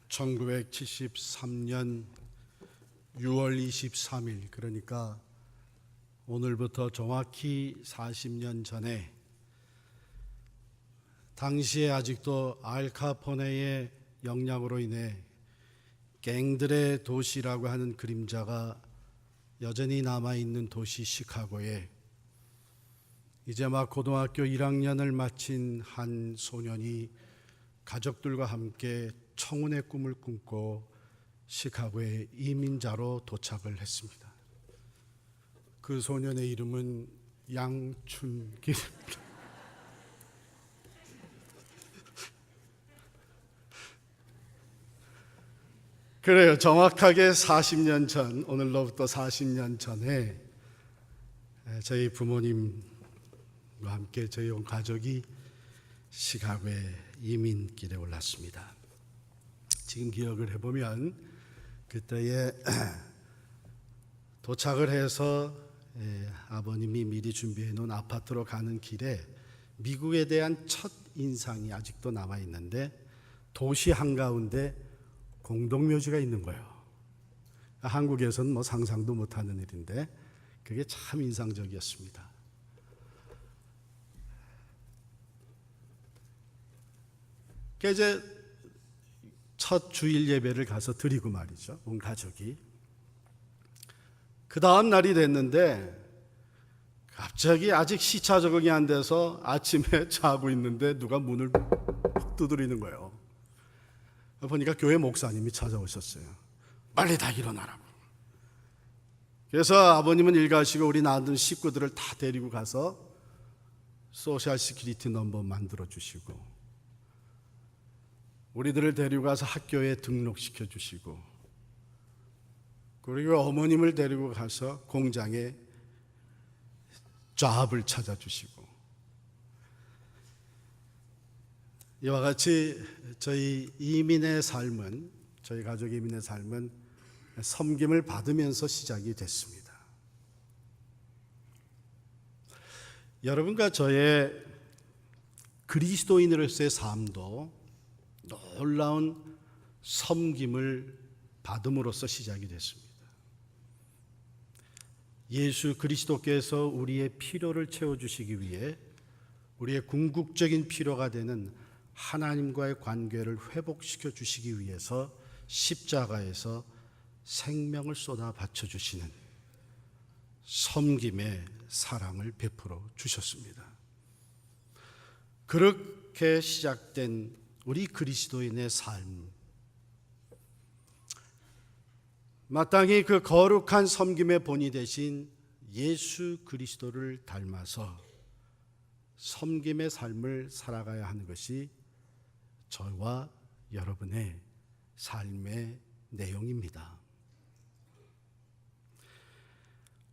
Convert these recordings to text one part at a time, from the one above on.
1973년 6월 23일, 그러니까 오늘부터 정확히 40년 전에 당시에 아직도 알카포네의 영향으로 인해 갱들의 도시라고 하는 그림자가 여전히 남아있는 도시 시카고에 이제 막 고등학교 1학년을 마친 한 소년이 가족들과 함께 청운의 꿈을 꿈고 시카고의 이민자로 도착을 했습니다. 그 소년의 이름은 양춘길입니다. 그래요. 정확하게 40년 전, 오늘로부터 40년 전에 저희 부모님과 함께 저희 온 가족이 시카고의 이민길에 올랐습니다. 지금 기억을 해보면 그때에 도착을 해서 아버님이 미리 준비해 놓은 아파트로 가는 길에 미국에 대한 첫 인상이 아직도 남아있는데 도시 한가운데 공동묘지가 있는 거예요. 한국에서는 뭐 상상도 못하는 일인데 그게 참 인상적이었습니다. 이제 첫 주일 예배를 가서 드리고 말이죠. 온 가족이. 그 다음 날이 됐는데 갑자기 아직 시차 적응이 안 돼서 아침에 자고 있는데 누가 문을 두드리는 거예요. 보니까 교회 목사님이 찾아오셨어요. 빨리 다 일어나라고. 그래서 아버님은 일 가시고 우리 낳은 식구들을 다 데리고 가서 소셜 시큐리티 넘버 만들어 주시고 우리들을 데리고 가서 학교에 등록시켜 주시고 그리고 어머님을 데리고 가서 공장에 잡을 찾아주시고 이와 같이 저희 이민의 삶은 저희 가족 이민의 삶은 섬김을 받으면서 시작이 됐습니다. 여러분과 저의 그리스도인으로서의 삶도 놀라운 섬김을 받음으로써 시작이 됐습니다. 예수 그리스도께서 우리의 필요를 채워주시기 위해 우리의 궁극적인 필요가 되는 하나님과의 관계를 회복시켜 주시기 위해서 십자가에서 생명을 쏟아 바쳐주시는 섬김의 사랑을 베풀어 주셨습니다. 그렇게 시작된 우리 그리스도인의 삶, 마땅히 그 거룩한 섬김의 본이 되신 예수 그리스도를 닮아서 섬김의 삶을 살아가야 하는 것이 저와 여러분의 삶의 내용입니다.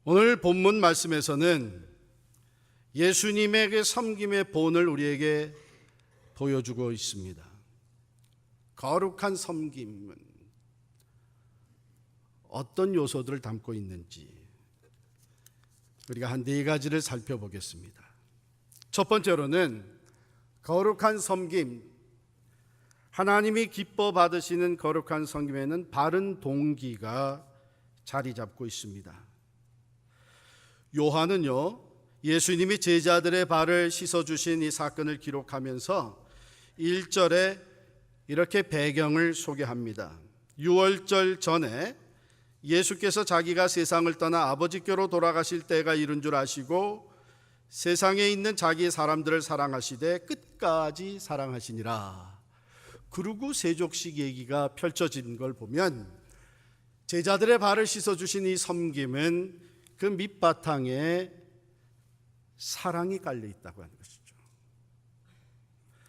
오늘 본문 말씀에서는 예수님의 그 섬김의 본을 우리에게 보여주고 있습니다. 거룩한 섬김은 어떤 요소들을 담고 있는지 우리가 한 네 가지를 살펴보겠습니다. 첫 번째로는 거룩한 섬김, 하나님이 기뻐 받으시는 거룩한 섬김에는 바른 동기가 자리 잡고 있습니다. 요한은요, 예수님이 제자들의 발을 씻어주신 이 사건을 기록하면서 1절에 이렇게 배경을 소개합니다. 유월절 전에 예수께서 자기가 세상을 떠나 아버지께로 돌아가실 때가 이른 줄 아시고 세상에 있는 자기의 사람들을 사랑하시되 끝까지 사랑하시니라. 그리고 세족식 얘기가 펼쳐진 걸 보면 제자들의 발을 씻어주신 이 섬김은 그 밑바탕에 사랑이 깔려 있다고 하는 것이죠.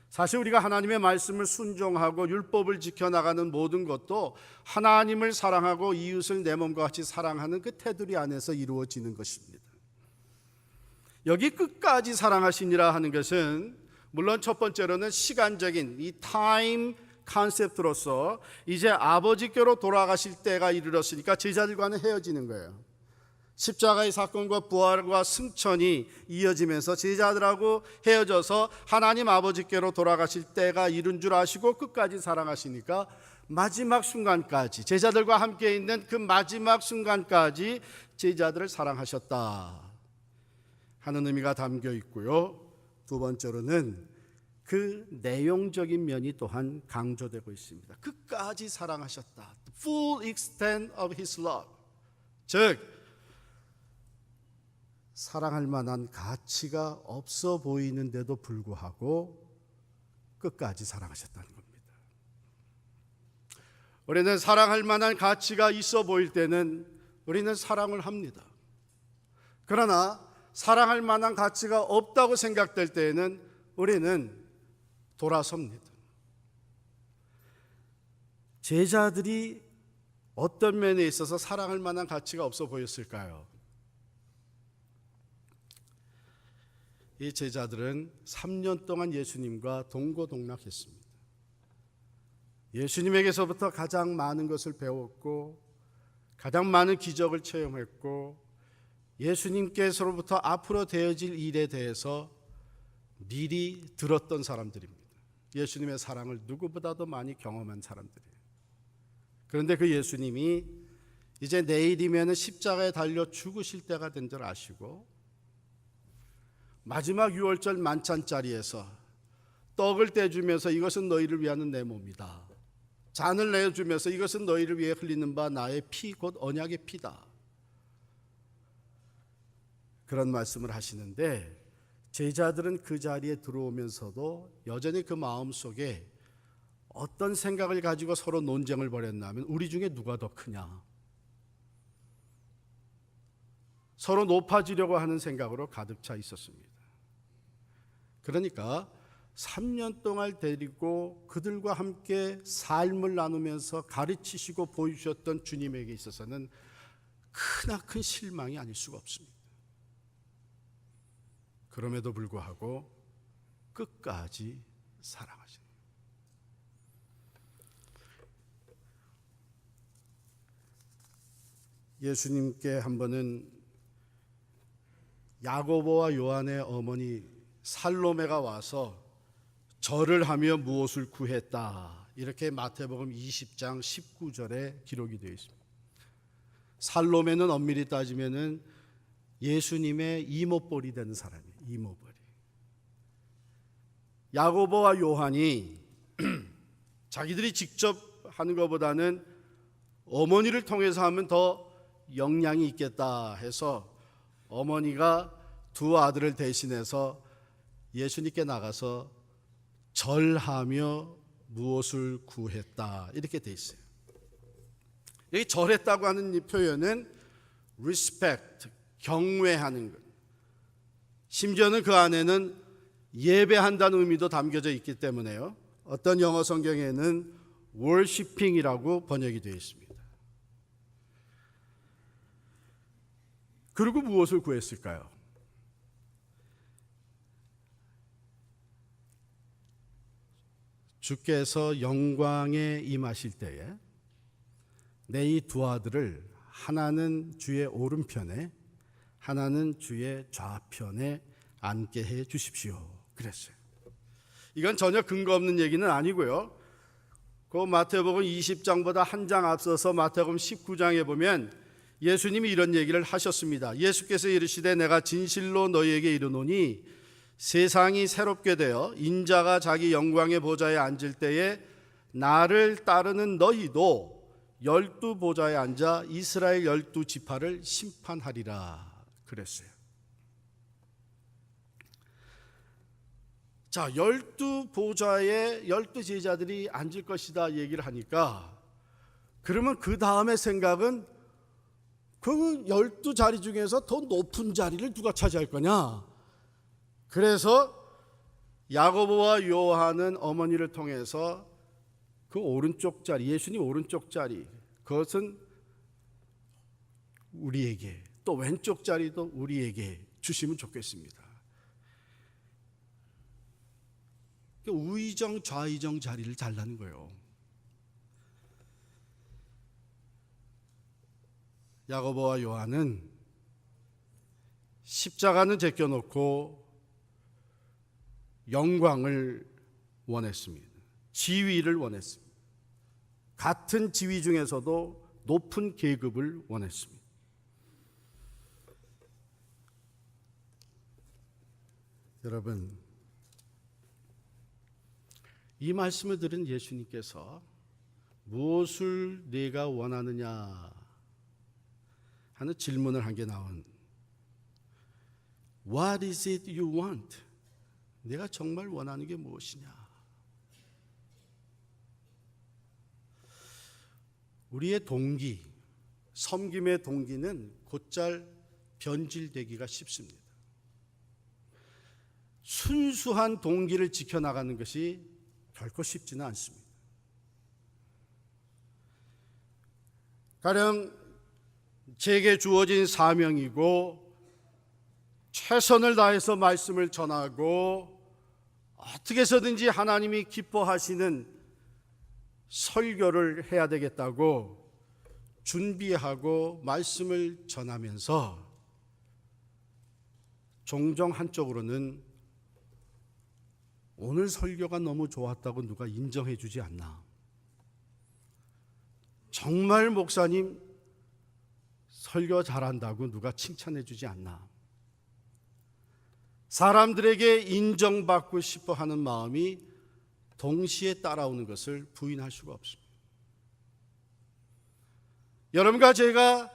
사실 우리가 하나님의 말씀을 순종하고 율법을 지켜나가는 모든 것도 하나님을 사랑하고 이웃을 내 몸과 같이 사랑하는 그 테두리 안에서 이루어지는 것입니다. 여기 끝까지 사랑하시니라 하는 것은 물론 첫 번째로는 시간적인 이 타임 컨셉트로서 이제 아버지께로 돌아가실 때가 이르렀으니까 제자들과는 헤어지는 거예요. 십자가의 사건과 부활과 승천이 이어지면서 제자들하고 헤어져서 하나님 아버지께로 돌아가실 때가 이른 줄 아시고 끝까지 사랑하시니까 마지막 순간까지, 제자들과 함께 있는 그 마지막 순간까지 제자들을 사랑하셨다 하는 의미가 담겨 있고요. 두 번째로는 그 내용적인 면이 또한 강조되고 있습니다. 끝까지 사랑하셨다. The full extent of his love. 즉 사랑할 만한 가치가 없어 보이는데도 불구하고 끝까지 사랑하셨다는 겁니다. 우리는 사랑할 만한 가치가 있어 보일 때는 우리는 사랑을 합니다. 그러나 사랑할 만한 가치가 없다고 생각될 때에는 우리는 돌아섭니다. 제자들이 어떤 면에 있어서 사랑할 만한 가치가 없어 보였을까요? 이 제자들은 3년 동안 예수님과 동고동락했습니다. 예수님에게서부터 가장 많은 것을 배웠고 가장 많은 기적을 체험했고 예수님께서로부터 앞으로 되어질 일에 대해서 미리 들었던 사람들입니다. 예수님의 사랑을 누구보다도 많이 경험한 사람들이에요. 그런데 그 예수님이 이제 내일이면 십자가에 달려 죽으실 때가 된 줄 아시고 마지막 유월절 만찬 자리에서 떡을 떼주면서 이것은 너희를 위하는 내 몸이다. 잔을 내어주면서 이것은 너희를 위해 흘리는 바 나의 피 곧 언약의 피다. 그런 말씀을 하시는데 제자들은 그 자리에 들어오면서도 여전히 그 마음속에 어떤 생각을 가지고 서로 논쟁을 벌였냐면 우리 중에 누가 더 크냐. 서로 높아지려고 하는 생각으로 가득 차 있었습니다. 그러니까 3년 동안 데리고 그들과 함께 삶을 나누면서 가르치시고 보여주셨던 주님에게 있어서는 크나큰 실망이 아닐 수가 없습니다. 그럼에도 불구하고 끝까지 사랑하십니다. 예수님께 한 번은 야고보와 요한의 어머니 살로메가 와서 절을 하며 무엇을 구했다. 이렇게 마태복음 20장 19절에 기록이 되어 있습니다. 살로메는 엄밀히 따지면은 예수님의 이모뻘이 되는 사람이에요. 이모뻘이. 야고보와 요한이 자기들이 직접 하는 것보다는 어머니를 통해서 하면 더 영향이 있겠다 해서 어머니가 두 아들을 대신해서 예수님께 나가서 절하며 무엇을 구했다 이렇게 돼 있어요. 여기 절했다고 하는 이 표현은 respect, 경외하는 것. 심지어는 그 안에는 예배한다는 의미도 담겨져 있기 때문에요. 어떤 영어 성경에는 worshiping이라고 번역이 되어 있습니다. 그리고 무엇을 구했을까요? 주께서 영광에 임하실 때에 내 이 두 아들을 하나는 주의 오른편에 하나는 주의 좌편에 앉게 해 주십시오. 그랬어요. 이건 전혀 근거 없는 얘기는 아니고요. 그 마태복음 20장보다 한 장 앞서서 마태복음 19장에 보면 예수님이 이런 얘기를 하셨습니다. 예수께서 이르시되 내가 진실로 너희에게 이르노니 세상이 새롭게 되어 인자가 자기 영광의 보좌에 앉을 때에 나를 따르는 너희도 12 보좌에 앉아 이스라엘 12지파를 심판하리라 그랬어요. 자, 12 보좌에 12 제자들이 앉을 것이다 얘기를 하니까 그러면 그 다음에 생각은 그 12 자리 중에서 더 높은 자리를 누가 차지할 거냐. 그래서 야고보와 요한은 어머니를 통해서 그 오른쪽 자리, 예수님 오른쪽 자리, 그것은 우리에게, 또 왼쪽 자리도 우리에게 주시면 좋겠습니다. 우의정 좌의정 자리를 달라는 거예요. 야고보와 요한은 십자가는 제껴놓고 영광을 원했습니다. 지위를 원했습니다. 같은 지위 중에서도 높은 계급을 원했습니다. 여러분, 이 말씀을 들은 예수님께서 무엇을 네가 원하느냐 하는 질문을 한 게 나온 What is it you want? 내가 정말 원하는 게 무엇이냐? 우리의 동기, 섬김의 동기는 곧잘 변질되기가 쉽습니다. 순수한 동기를 지켜나가는 것이 결코 쉽지는 않습니다. 가령 제게 주어진 사명이고 최선을 다해서 말씀을 전하고 어떻게 해서든지 하나님이 기뻐하시는 설교를 해야 되겠다고 준비하고 말씀을 전하면서 종종 한쪽으로는 오늘 설교가 너무 좋았다고 누가 인정해 주지 않나? 정말 목사님 설교 잘한다고 누가 칭찬해 주지 않나? 사람들에게 인정받고 싶어 하는 마음이 동시에 따라오는 것을 부인할 수가 없습니다. 여러분과 제가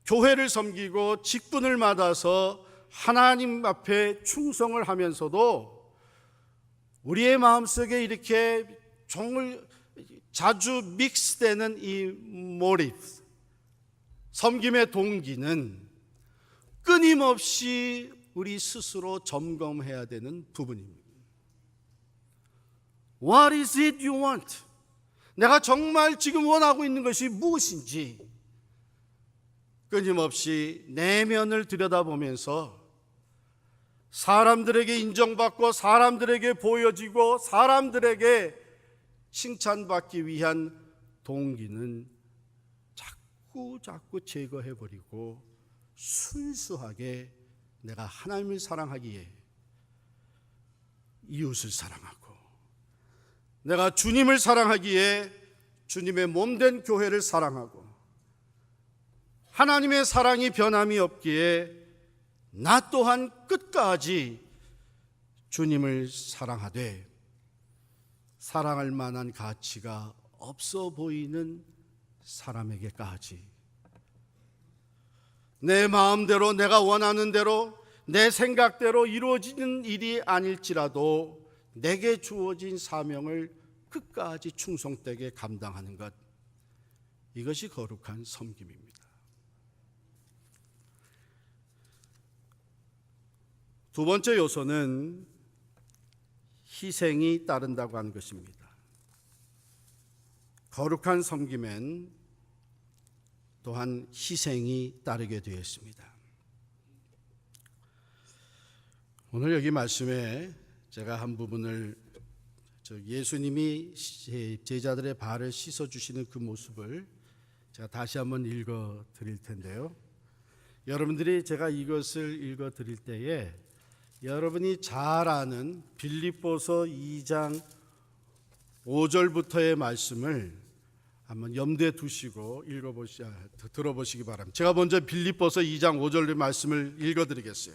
교회를 섬기고 직분을 맡아서 하나님 앞에 충성을 하면서도 우리의 마음속에 이렇게 자주 믹스되는 이 모티브, 섬김의 동기는 끊임없이 우리 스스로 점검해야 되는 부분입니다. What is it you want? 내가 정말 지금 원하고 있는 것이 무엇인지 끊임없이 내면을 들여다보면서 사람들에게 인정받고 사람들에게 보여지고 사람들에게 칭찬받기 위한 동기는 자꾸 제거해버리고 순수하게 내가 하나님을 사랑하기에 이웃을 사랑하고 내가 주님을 사랑하기에 주님의 몸된 교회를 사랑하고 하나님의 사랑이 변함이 없기에 나 또한 끝까지 주님을 사랑하되 사랑할 만한 가치가 없어 보이는 사람에게까지 내 마음대로 내가 원하는 대로 내 생각대로 이루어지는 일이 아닐지라도 내게 주어진 사명을 끝까지 충성되게 감당하는 것, 이것이 거룩한 섬김입니다. 두 번째 요소는 희생이 따른다고 하는 것입니다. 거룩한 섬김엔 또한 희생이 따르게 되어 있습니다. 오늘 여기 말씀에 제가 한 부분을 예수님이 제자들의 발을 씻어주시는 그 모습을 제가 다시 한번 읽어 드릴 텐데요. 여러분들이 제가 이것을 읽어 드릴 때에 여러분이 잘 아는 빌립보서 2장 5절부터의 말씀을 한번 염두에 두시고 들어보시기 바랍니다. 제가 먼저 빌립보서 2장 5절의 말씀을 읽어드리겠어요.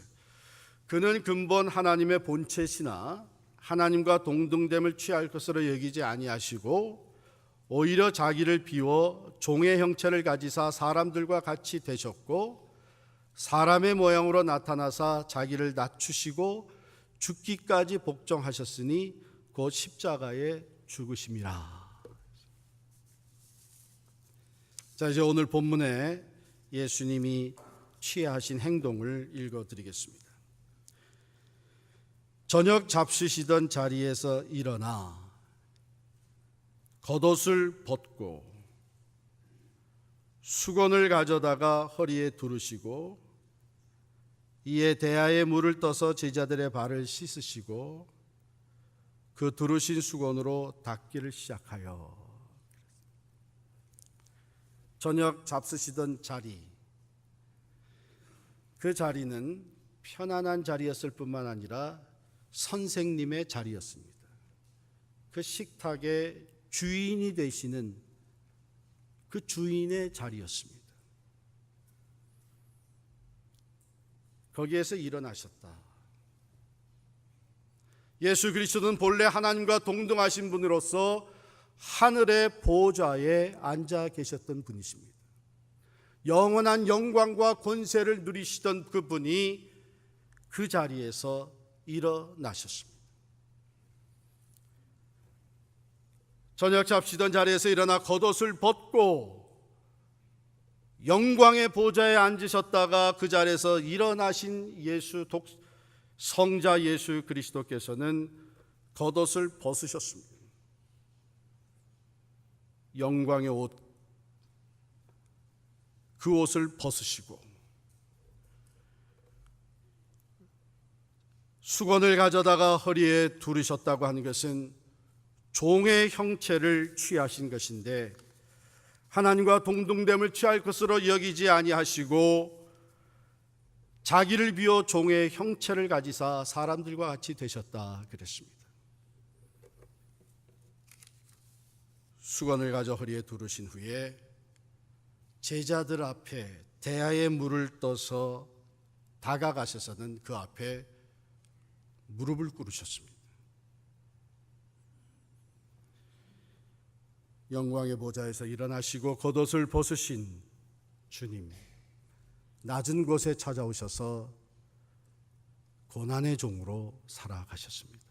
그는 근본 하나님의 본체시나 하나님과 동등됨을 취할 것으로 여기지 아니하시고 오히려 자기를 비워 종의 형체를 가지사 사람들과 같이 되셨고 사람의 모양으로 나타나사 자기를 낮추시고 죽기까지 복종하셨으니 곧 십자가에 죽으심이라. 자, 이제 오늘 본문에 예수님이 취하신 행동을 읽어드리겠습니다. 저녁 잡수시던 자리에서 일어나 겉옷을 벗고 수건을 가져다가 허리에 두르시고 이에 대야에 물을 떠서 제자들의 발을 씻으시고 그 두르신 수건으로 닦기를 시작하여 저녁 잡수시던 자리, 그 자리는 편안한 자리였을 뿐만 아니라 선생님의 자리였습니다. 그 식탁의 주인이 되시는 그 주인의 자리였습니다. 거기에서 일어나셨다. 예수 그리스도는 본래 하나님과 동등하신 분으로서 하늘의 보좌에 앉아 계셨던 분이십니다. 영원한 영광과 권세를 누리시던 그분이 그 자리에서 일어나셨습니다. 저녁 잡시던 자리에서 일어나 겉옷을 벗고 영광의 보좌에 앉으셨다가 그 자리에서 일어나신 성자 예수 그리스도께서는 겉옷을 벗으셨습니다. 영광의 옷, 그 옷을 벗으시고 수건을 가져다가 허리에 두르셨다고 하는 것은 종의 형체를 취하신 것인데, 하나님과 동등됨을 취할 것으로 여기지 아니하시고 자기를 비워 종의 형체를 가지사 사람들과 같이 되셨다 그랬습니다. 수건을 가져 허리에 두르신 후에 제자들 앞에 대야에 물을 떠서 다가가셔서는 그 앞에 무릎을 꿇으셨습니다. 영광의 보좌에서 일어나시고 겉옷을 벗으신 주님, 낮은 곳에 찾아오셔서 고난의 종으로 살아가셨습니다.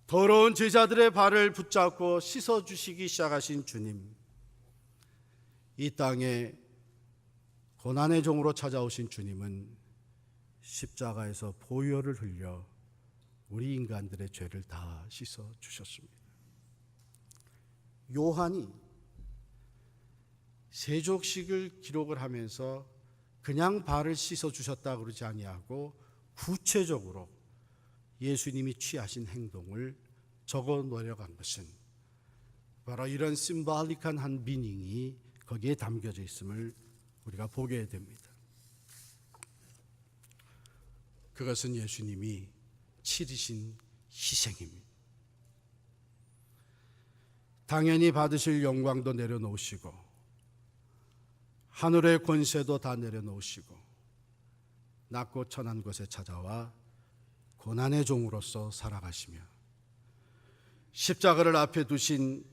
더러운 제자들의 발을 붙잡고 씻어주시기 시작하신 주님, 이 땅에 고난의 종으로 찾아오신 주님은 십자가에서 보혈을 흘려 우리 인간들의 죄를 다 씻어주셨습니다. 요한이 세족식을 기록을 하면서 그냥 발을 씻어주셨다고 그러지 아니하고 구체적으로 예수님이 취하신 행동을 적어 놓으려간 것은 바로 이런 심볼릭한 한 미닝이 거기에 담겨져 있음을 우리가 보게 됩니다. 그것은 예수님이 치르신 희생입니다. 당연히 받으실 영광도 내려놓으시고 하늘의 권세도 다 내려놓으시고 낮고 천한 곳에 찾아와 고난의 종으로서 살아가시며 십자가를 앞에 두신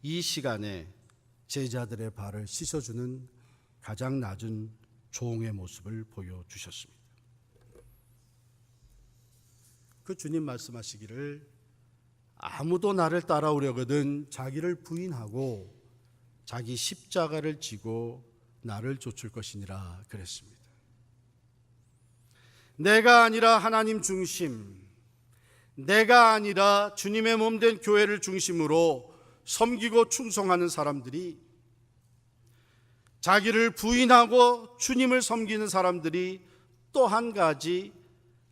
이 시간에 제자들의 발을 씻어주는 가장 낮은 종의 모습을 보여주셨습니다. 그 주님 말씀하시기를 아무도 나를 따라오려거든 자기를 부인하고 자기 십자가를 지고 나를 좇을 것이니라 그랬습니다. 내가 아니라 하나님 중심, 내가 아니라 주님의 몸된 교회를 중심으로 섬기고 충성하는 사람들이, 자기를 부인하고 주님을 섬기는 사람들이 또 한 가지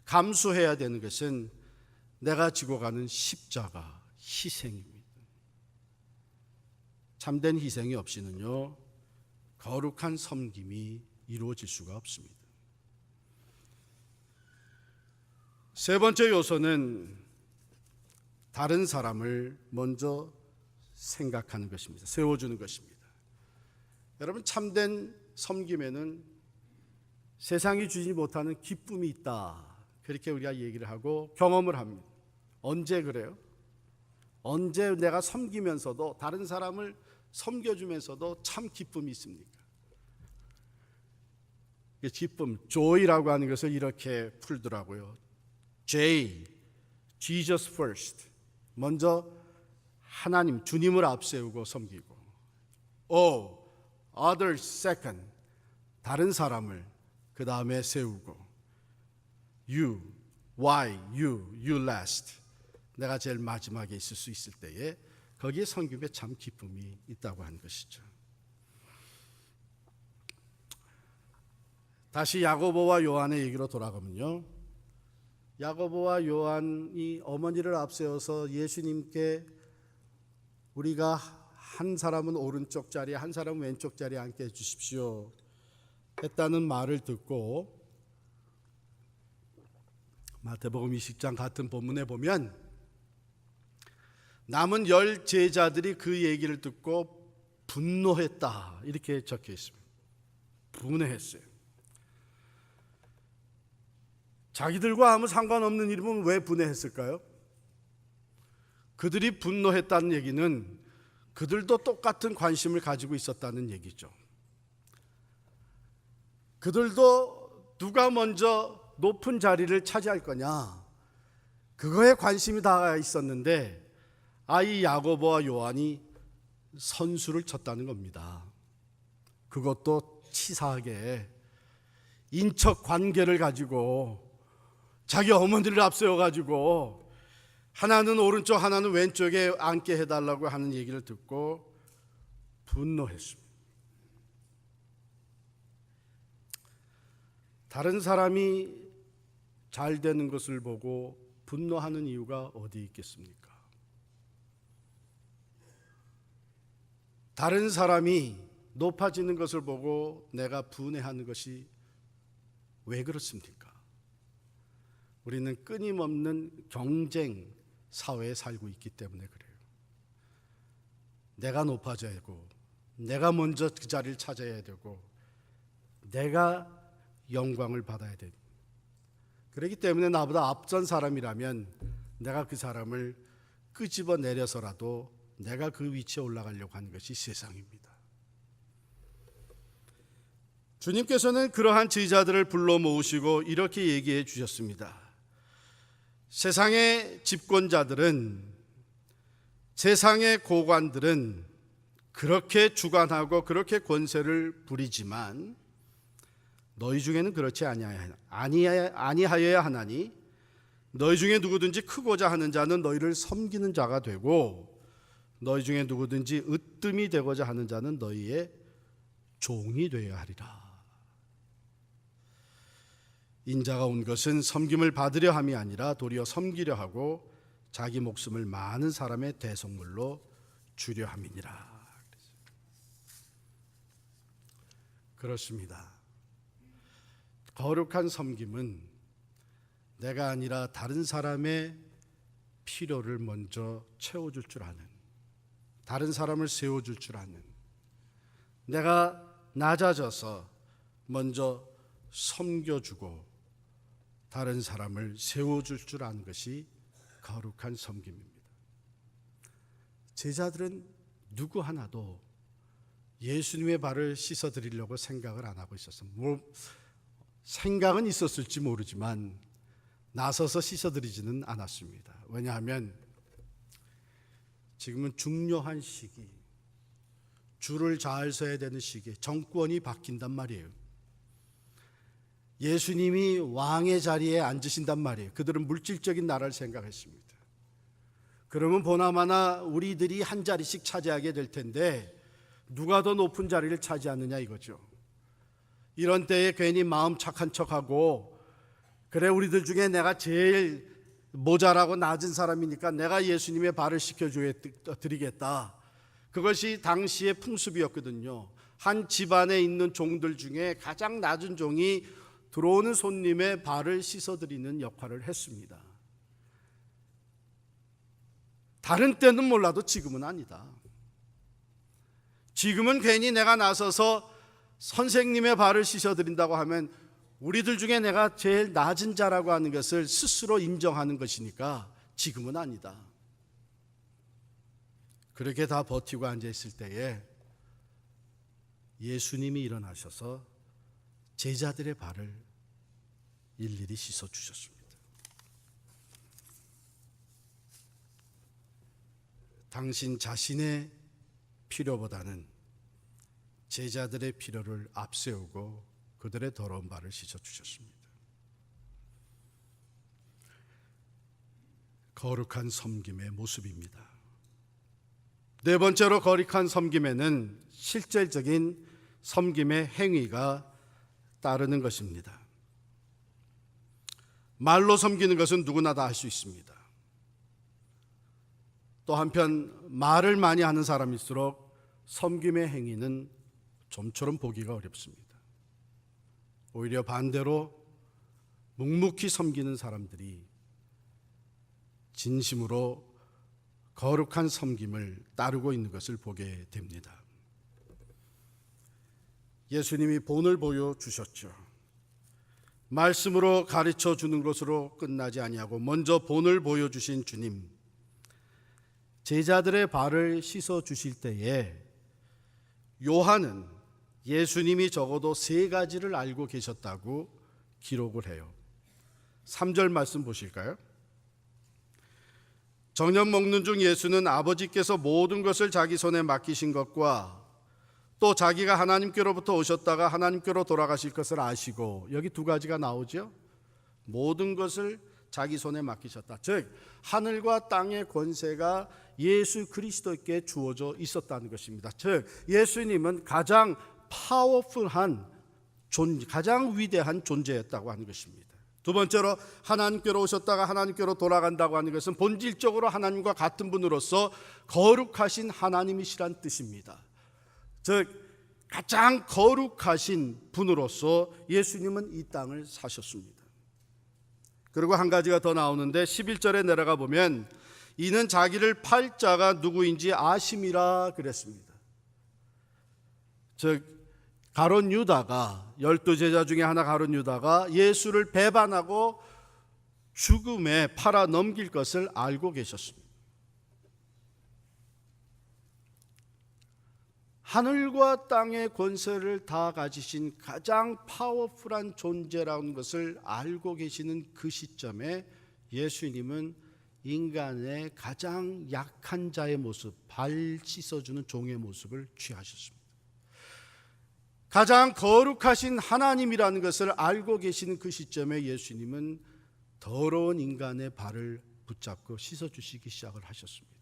감수해야 되는 것은 내가 지고 가는 십자가 희생입니다. 참된 희생이 없이는요, 거룩한 섬김이 이루어질 수가 없습니다. 세 번째 요소는 다른 사람을 먼저 생각하는 것입니다. 세워주는 것입니다. 여러분, 참된 섬김에는 세상이 주지 못하는 기쁨이 있다, 그렇게 우리가 얘기를 하고 경험을 합니다. 언제 그래요? 언제 내가 섬기면서도, 다른 사람을 섬겨주면서도 참 기쁨이 있습니까? 기쁨, joy라고 하는 것을 이렇게 풀더라고요. J, Jesus first. 먼저 하나님, 주님을 앞세우고 섬기고. O, others second. 다른 사람을 그 다음에 세우고. You, why, you last. 내가 제일 마지막에 있을 수 있을 때에 거기에 섬김에 참 기쁨이 있다고 하는 것이죠. 다시 야고보와 요한의 얘기로 돌아가면요, 야고보와 요한이 어머니를 앞세워서 예수님께 우리가 한 사람은 오른쪽 자리에 한 사람은 왼쪽 자리에 앉게 해주십시오 했다는 말을 듣고, 마태복음 20장 같은 본문에 보면 남은 10 제자들이 그 얘기를 듣고 분노했다, 이렇게 적혀 있습니다. 분해했어요. 자기들과 아무 상관없는 일이면 왜 분해했을까요? 그들이 분노했다는 얘기는 그들도 똑같은 관심을 가지고 있었다는 얘기죠. 그들도 누가 먼저 높은 자리를 차지할 거냐, 그거에 관심이 다 있었는데 아이 야고보와 요한이 선수를 쳤다는 겁니다. 그것도 치사하게 인척 관계를 가지고 자기 어머니를 앞세워 가지고 하나는 오른쪽 하나는 왼쪽에 앉게 해달라고 하는 얘기를 듣고 분노했습니다. 다른 사람이 잘 되는 것을 보고 분노하는 이유가 어디 있겠습니까? 다른 사람이 높아지는 것을 보고 내가 분해하는 것이 왜 그렇습니까? 우리는 끊임없는 경쟁 사회에 살고 있기 때문에 그래요. 내가 높아져야 되고, 내가 먼저 그 자리를 찾아야 되고, 내가 영광을 받아야 되고, 그렇기 때문에 나보다 앞선 사람이라면 내가 그 사람을 끄집어 내려서라도 내가 그 위치에 올라가려고 하는 것이 세상입니다. 주님께서는 그러한 제자들을 불러 모으시고 이렇게 얘기해 주셨습니다. 세상의 집권자들은, 세상의 고관들은 그렇게 주관하고 그렇게 권세를 부리지만 너희 중에는 그렇지 아니하여야 하나니 너희 중에 누구든지 크고자 하는 자는 너희를 섬기는 자가 되고 너희 중에 누구든지 으뜸이 되고자 하는 자는 너희의 종이 되어야 하리라. 인자가 온 것은 섬김을 받으려 함이 아니라 도리어 섬기려 하고 자기 목숨을 많은 사람의 대속물로 주려 함이니라. 그렇습니다. 거룩한 섬김은 내가 아니라 다른 사람의 필요를 먼저 채워줄 줄 아는, 다른 사람을 세워줄 줄 아는, 내가 낮아져서 먼저 섬겨주고 다른 사람을 세워줄 줄 아는 것이 거룩한 섬김입니다. 제자들은 누구 하나도 예수님의 발을 씻어드리려고 생각을 안 하고 있었어요. 생각은 있었을지 모르지만 나서서 씻어드리지는 않았습니다. 왜냐하면 지금은 중요한 시기, 줄을 잘 서야 되는 시기, 정권이 바뀐단 말이에요. 예수님이 왕의 자리에 앉으신단 말이에요. 그들은 물질적인 나라를 생각했습니다. 그러면 보나마나 우리들이 한 자리씩 차지하게 될 텐데 누가 더 높은 자리를 차지하느냐 이거죠. 이런 때에 괜히 마음 착한 척하고, 그래 우리들 중에 내가 제일 모자라고 낮은 사람이니까 내가 예수님의 발을 씻겨드리겠다. 그것이 당시의 풍습이었거든요. 한 집안에 있는 종들 중에 가장 낮은 종이 들어오는 손님의 발을 씻어드리는 역할을 했습니다. 다른 때는 몰라도 지금은 아니다. 지금은 괜히 내가 나서서 선생님의 발을 씻어드린다고 하면 우리들 중에 내가 제일 낮은 자라고 하는 것을 스스로 인정하는 것이니까 지금은 아니다. 그렇게 다 버티고 앉아있을 때에 예수님이 일어나셔서 제자들의 발을 일일이 씻어주셨습니다. 당신 자신의 필요보다는 제자들의 필요를 앞세우고 그들의 더러운 발을 씻어주셨습니다. 거룩한 섬김의 모습입니다. 네 번째로 거룩한 섬김에는 실질적인 섬김의 행위가 따르는 것입니다. 말로 섬기는 것은 누구나 다 할 수 있습니다. 또 한편 말을 많이 하는 사람일수록 섬김의 행위는 좀처럼 보기가 어렵습니다. 오히려 반대로 묵묵히 섬기는 사람들이 진심으로 거룩한 섬김을 따르고 있는 것을 보게 됩니다. 예수님이 본을 보여주셨죠. 말씀으로 가르쳐 주는 것으로 끝나지 아니하고 먼저 본을 보여주신 주님, 제자들의 발을 씻어 주실 때에 요한은 예수님이 적어도 3가지를 알고 계셨다고 기록을 해요. 3절 말씀 보실까요? 저녁 먹는 중 예수는 아버지께서 모든 것을 자기 손에 맡기신 것과 또 자기가 하나님께로부터 오셨다가 하나님께로 돌아가실 것을 아시고, 여기 2가지가 나오죠. 모든 것을 자기 손에 맡기셨다. 즉 하늘과 땅의 권세가 예수 그리스도께 주어져 있었다는 것입니다. 즉 예수님은 가장 파워풀한 가장 위대한 존재였다고 하는 것입니다. 2번째로 하나님께로 오셨다가 하나님께로 돌아간다고 하는 것은 본질적으로 하나님과 같은 분으로서 거룩하신 하나님이시란 뜻입니다. 즉 가장 거룩하신 분으로서 예수님은 이 땅을 사셨습니다. 그리고 한 가지가 더 나오는데 11절에 내려가 보면 이는 자기를 팔 자가 누구인지 아심이라 그랬습니다. 즉 가룟 유다가, 12제자 중에 하나 가룟 유다가 예수를 배반하고 죽음에 팔아 넘길 것을 알고 계셨습니다. 하늘과 땅의 권세를 다 가지신 가장 파워풀한 존재라는 것을 알고 계시는 그 시점에 예수님은 인간의 가장 약한 자의 모습, 발 씻어주는 종의 모습을 취하셨습니다. 가장 거룩하신 하나님이라는 것을 알고 계시는 그 시점에 예수님은 더러운 인간의 발을 붙잡고 씻어주시기 시작을 하셨습니다.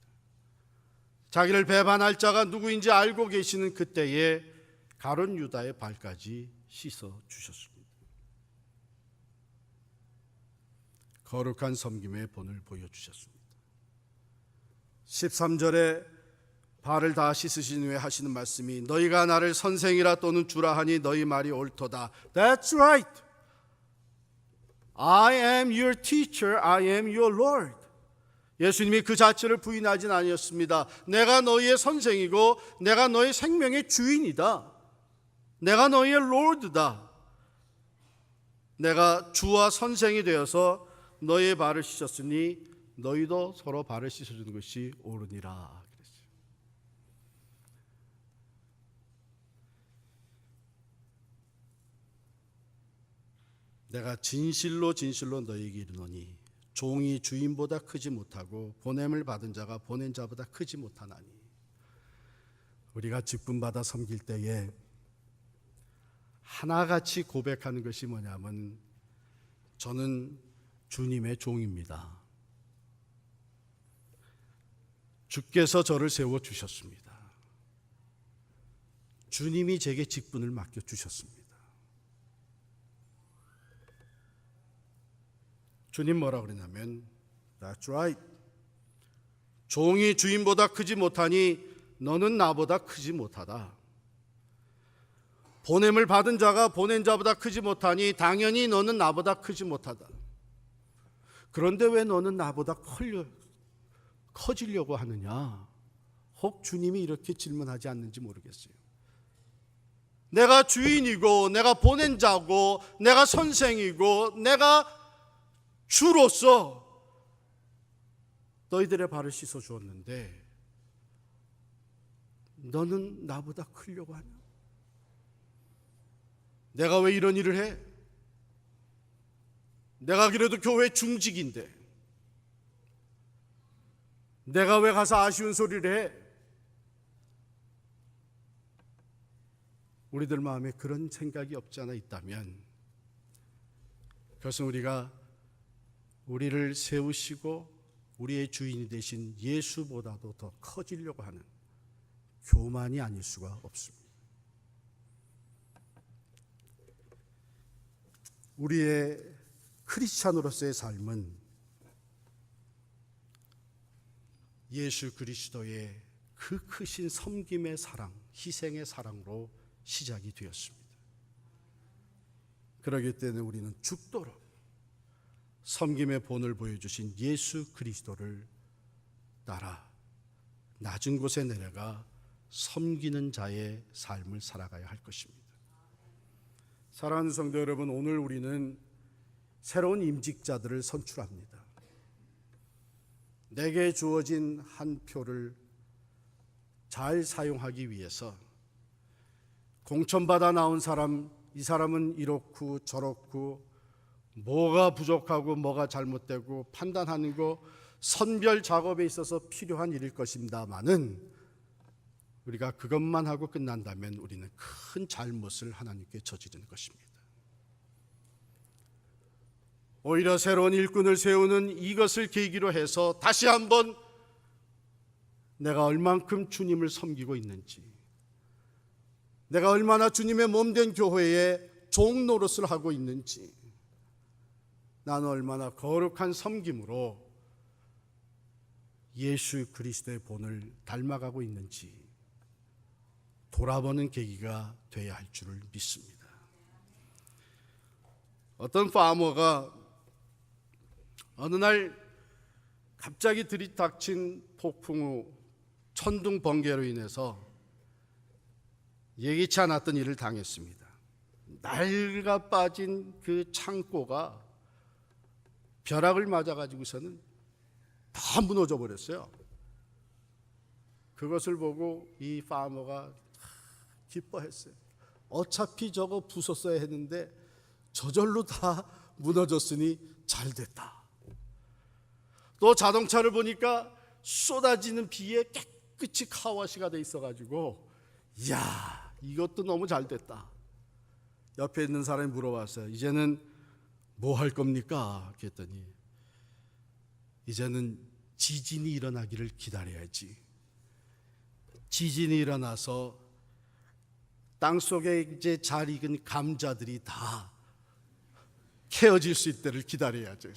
자기를 배반할 자가 누구인지 알고 계시는 그때에 가룟 유다의 발까지 씻어주셨습니다. 거룩한 섬김의 본을 보여주셨습니다. 13절에 발을 다 씻으신 후에 하시는 말씀이 너희가 나를 선생이라 또는 주라 하니 너희 말이 옳도다. That's right. I am your teacher. I am your Lord. 예수님이 그 자체를 부인하진 아니었습니다. 내가 너희의 선생이고 내가 너희 생명의 주인이다. 내가 너희의 롤드다. 내가 주와 선생이 되어서 너희의 발을 씻었으니 너희도 서로 발을 씻어주는 것이 옳으니라. 그랬어요. 내가 진실로 진실로 너희에게 이르노니 종이 주인보다 크지 못하고 보냄을 받은 자가 보낸 자보다 크지 못하나니. 우리가 직분받아 섬길 때에 하나같이 고백하는 것이 뭐냐면 저는 주님의 종입니다. 주께서 저를 세워주셨습니다. 주님이 제게 직분을 맡겨주셨습니다. 주님 뭐라 그러냐면 That's right. 종이 주인보다 크지 못하니 너는 나보다 크지 못하다. 보냄을 받은 자가 보낸 자보다 크지 못하니 당연히 너는 나보다 크지 못하다. 그런데 왜 너는 나보다 커지려고 하느냐? 혹 주님이 이렇게 질문하지 않는지 모르겠어요. 내가 주인이고 내가 보낸 자고 내가 선생이고 내가 주로서 너희들의 발을 씻어 주었는데 너는 나보다 크려고 하냐? 내가 왜 이런 일을 해? 내가 그래도 교회 중직인데 내가 왜 가서 아쉬운 소리를 해? 우리들 마음에 그런 생각이 없지 않아 있다면 그것은 우리를 세우시고 우리의 주인이 되신 예수보다도 더 커지려고 하는 교만이 아닐 수가 없습니다. 우리의 크리스찬으로서의 삶은 예수 그리스도의 그 크신 섬김의 사랑, 희생의 사랑으로 시작이 되었습니다. 그렇기 때문에 우리는 죽도록 섬김의 본을 보여주신 예수 그리스도를 따라 낮은 곳에 내려가 섬기는 자의 삶을 살아가야 할 것입니다. 사랑하는 성도 여러분, 오늘 우리는 새로운 임직자들을 선출합니다. 내게 주어진 한 표를 잘 사용하기 위해서 공천받아 나온 사람, 이 사람은 이렇고 저렇고 뭐가 부족하고 뭐가 잘못되고 판단하는 거 선별 작업에 있어서 필요한 일일 것입니다마는 우리가 그것만 하고 끝난다면 우리는 큰 잘못을 하나님께 저지른 것입니다. 오히려 새로운 일꾼을 세우는 이것을 계기로 해서 다시 한번 내가 얼만큼 주님을 섬기고 있는지, 내가 얼마나 주님의 몸된 교회에 종 노릇을 하고 있는지, 나는 얼마나 거룩한 섬김으로 예수 그리스도의 본을 닮아가고 있는지 돌아보는 계기가 되어야 할 줄을 믿습니다. 어떤 파머가 어느 날 갑자기 들이닥친 폭풍 후 천둥 번개로 인해서 예기치 않았던 일을 당했습니다. 낡아 빠진 그 창고가 벼락을 맞아가지고서는 다 무너져 버렸어요. 그것을 보고 이 파머가 기뻐했어요. 어차피 저거 부쉈어야 했는데 저절로 다 무너졌으니 잘 됐다. 또 자동차를 보니까 쏟아지는 비에 깨끗이 카와시가 돼 있어가지고 이야, 이것도 너무 잘 됐다. 옆에 있는 사람이 물어봤어요. 이제는 뭐 할 겁니까? 그랬더니 이제는 지진이 일어나기를 기다려야지. 지진이 일어나서 땅속에 이제 잘 익은 감자들이 다 캐어질 수 있을 때를 기다려야죠.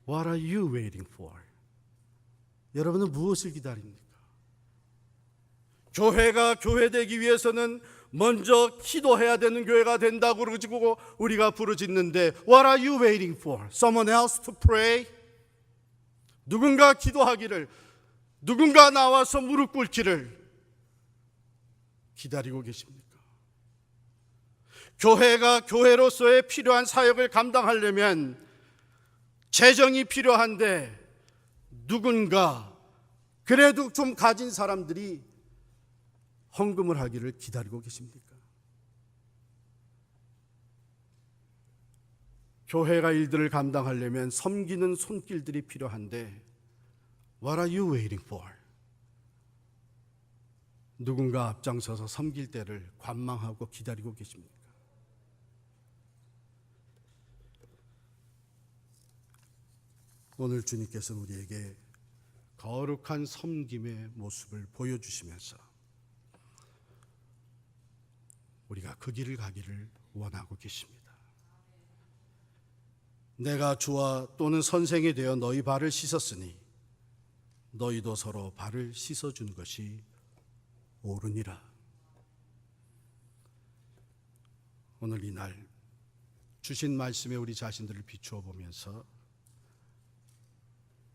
What are you waiting for? 여러분은 무엇을 기다립니까? 교회가 교회되기 위해서는 먼저 기도해야 되는 교회가 된다고 그러고 우리가 부르짖는데 What are you waiting for? Someone else to pray? 누군가 기도하기를, 누군가 나와서 무릎 꿇기를 기다리고 계십니까? 교회가 교회로서의 필요한 사역을 감당하려면 재정이 필요한데 누군가 그래도 좀 가진 사람들이 헌금을 하기를 기다리고 계십니까? 교회가 일들을 감당하려면 섬기는 손길들이 필요한데 What are you waiting for? 누군가 앞장서서 섬길 때를 관망하고 기다리고 계십니까? 오늘 주님께서는 우리에게 거룩한 섬김의 모습을 보여주시면서 우리가 그 길을 가기를 원하고 계십니다. 내가 주와 또는 선생이 되어 너희 발을 씻었으니 너희도 서로 발을 씻어준 것이 옳으니라. 오늘 이날 주신 말씀에 우리 자신들을 비추어 보면서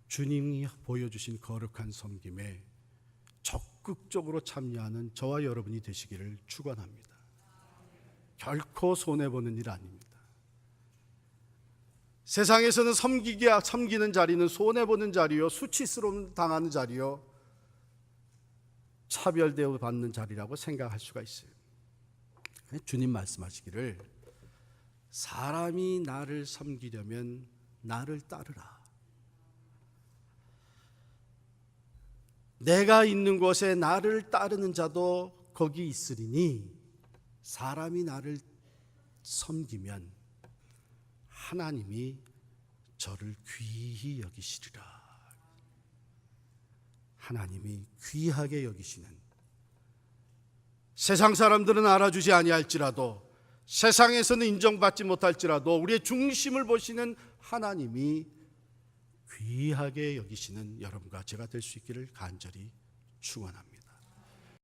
주님이 보여주신 거룩한 섬김에 적극적으로 참여하는 저와 여러분이 되시기를 축원합니다. 결코 손해보는 일 아닙니다. 세상에서는 섬기는 자리는 손해보는 자리요, 수치스러움 당하는 자리요, 차별되어 받는 자리라고 생각할 수가 있어요. 주님 말씀하시기를 사람이 나를 섬기려면 나를 따르라. 내가 있는 곳에 나를 따르는 자도 거기 있으리니 사람이 나를 섬기면 하나님이 저를 귀히 여기시리라. 하나님이 귀하게 여기시는, 세상 사람들은 알아주지 아니할지라도, 세상에서는 인정받지 못할지라도 우리의 중심을 보시는 하나님이 귀하게 여기시는 여러분과 제가 될 수 있기를 간절히 축원합니다.